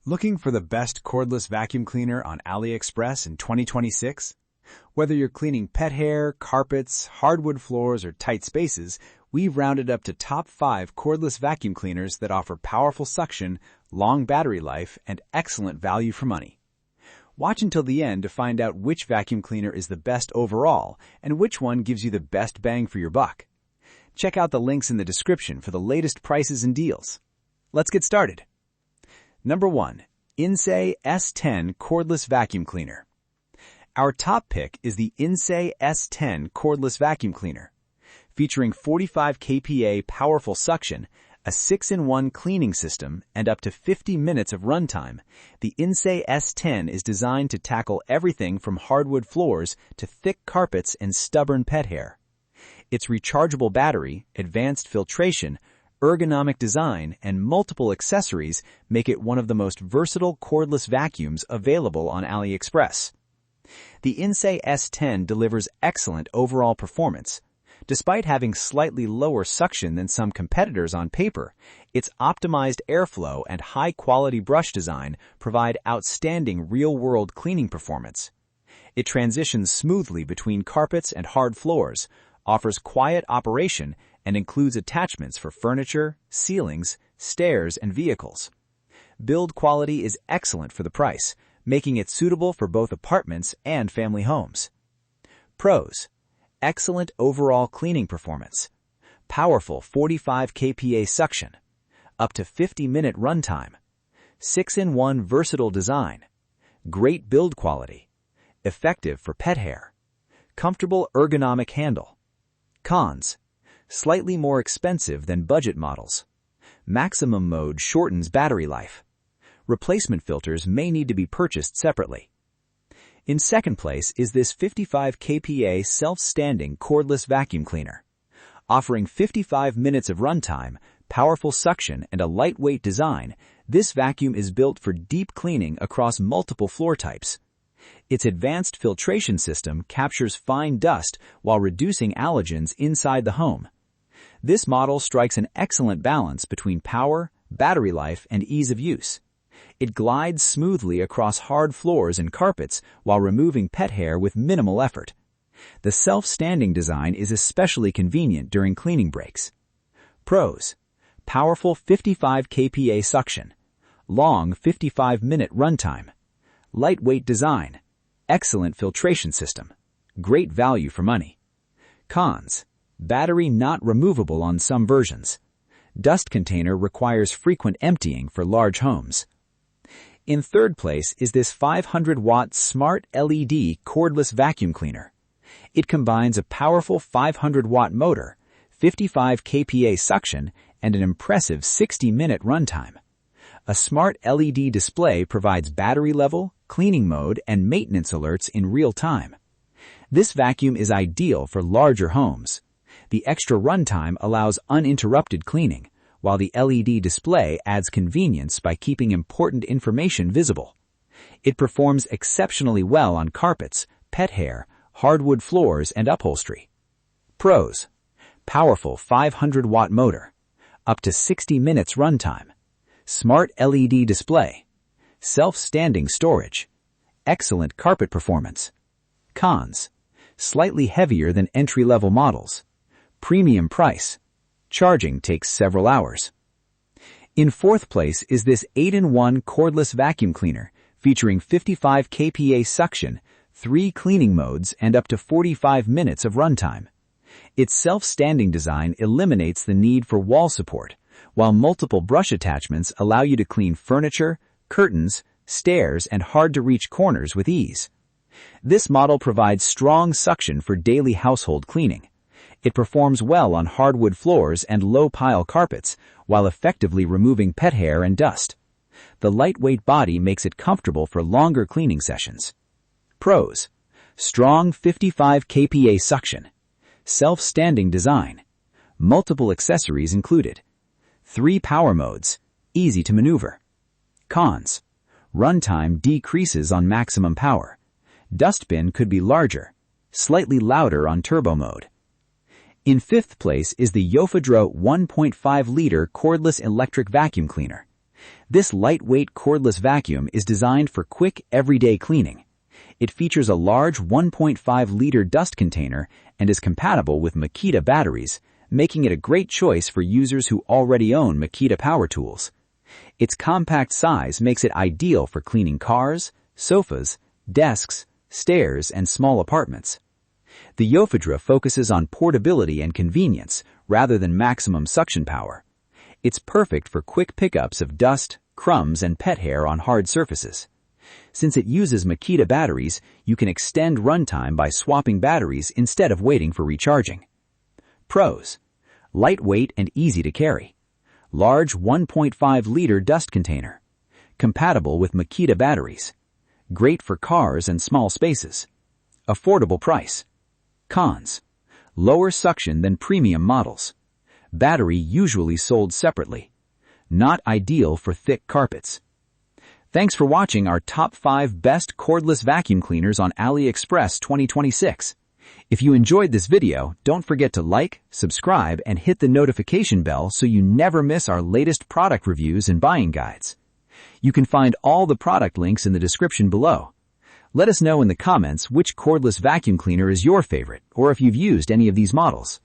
Looking for the best cordless vacuum cleaner on AliExpress in 2026? Whether you're cleaning pet hair, carpets, hardwood floors, or tight spaces, we've rounded up to top 5 cordless vacuum cleaners that offer powerful suction, long battery life, and excellent value for money. Watch until the end to find out which vacuum cleaner is the best overall and which one gives you the best bang for your buck. Check out the links in the description for the latest prices and deals. Let's get started. Number 1. INSE S10 Cordless Vacuum Cleaner. Our top pick is the INSE S10 Cordless Vacuum Cleaner. Featuring 45 kPa powerful suction, a 6-in-1 cleaning system, and up to 50 minutes of runtime, the INSE S10 is designed to tackle everything from hardwood floors to thick carpets and stubborn pet hair. Its rechargeable battery, advanced filtration, ergonomic design, and multiple accessories make it one of the most versatile cordless vacuums available on AliExpress. The INSE S10 delivers excellent overall performance. Despite having slightly lower suction than some competitors on paper, its optimized airflow and high-quality brush design provide outstanding real-world cleaning performance. It transitions smoothly between carpets and hard floors, offers quiet operation, and includes attachments for furniture, ceilings, stairs, and vehicles. Build quality is excellent for the price, making it suitable for both apartments and family homes. Pros: excellent overall cleaning performance, powerful 45 kPa suction, up to 50-minute runtime, 6-in-1 versatile design, great build quality, effective for pet hair, comfortable ergonomic handle. Cons: slightly more expensive than budget models. Maximum mode shortens battery life. Replacement filters may need to be purchased separately. In second place is this 55 kPa self-standing cordless vacuum cleaner. Offering 55 minutes of runtime, powerful suction, and a lightweight design, this vacuum is built for deep cleaning across multiple floor types. Its advanced filtration system captures fine dust while reducing allergens inside the home. This model strikes an excellent balance between power, battery life, and ease of use. It glides smoothly across hard floors and carpets while removing pet hair with minimal effort. The self-standing design is especially convenient during cleaning breaks. Pros: powerful 55 kPa suction, long 55-minute runtime, lightweight design, excellent filtration system, great value for money. Cons: battery not removable on some versions. Dust container requires frequent emptying for large homes. In third place is this 500-watt smart LED cordless vacuum cleaner. It combines a powerful 500-watt motor, 55 kPa suction, and an impressive 60-minute runtime. A smart LED display provides battery level, cleaning mode, and maintenance alerts in real time. This vacuum is ideal for larger homes. The extra runtime allows uninterrupted cleaning, while the LED display adds convenience by keeping important information visible. It performs exceptionally well on carpets, pet hair, hardwood floors, and upholstery. Pros: powerful 500-watt motor, up to 60 minutes runtime, smart LED display, self-standing storage, excellent carpet performance. Cons: slightly heavier than entry-level models, premium price, charging takes several hours. In fourth place is this 8-in-1 cordless vacuum cleaner featuring 55 kPa suction, 3 cleaning modes, and up to 45 minutes of runtime. Its self-standing design eliminates the need for wall support, while multiple brush attachments allow you to clean furniture, curtains, stairs, and hard-to-reach corners with ease. This model provides strong suction for daily household cleaning. It performs well on hardwood floors and low-pile carpets, while effectively removing pet hair and dust. The lightweight body makes it comfortable for longer cleaning sessions. Pros: strong 55 kPa suction, self-standing design, multiple accessories included, 3 power modes, easy to maneuver. Cons: runtime decreases on maximum power. Dustbin could be larger, slightly louder on turbo mode. In fifth place is the YOFIDRA 1.5-liter cordless electric vacuum cleaner. This lightweight cordless vacuum is designed for quick, everyday cleaning. It features a large 1.5-liter dust container and is compatible with Makita batteries, making it a great choice for users who already own Makita power tools. Its compact size makes it ideal for cleaning cars, sofas, desks, stairs, and small apartments. The YOFIDRA focuses on portability and convenience rather than maximum suction power. It's perfect for quick pickups of dust, crumbs, and pet hair on hard surfaces. Since it uses Makita batteries, you can extend runtime by swapping batteries instead of waiting for recharging. Pros: lightweight and easy to carry. Large 1.5-liter dust container. Compatible with Makita batteries. Great for cars and small spaces. Affordable price. Cons: lower suction than premium models. Battery usually sold separately. Not ideal for thick carpets. Thanks for watching our top 5 best cordless vacuum cleaners on AliExpress 2026. If you enjoyed this video, don't forget to like, subscribe, and hit the notification bell so you never miss our latest product reviews and buying guides. You can find all the product links in the description below. Let us know in the comments which cordless vacuum cleaner is your favorite, or if you've used any of these models.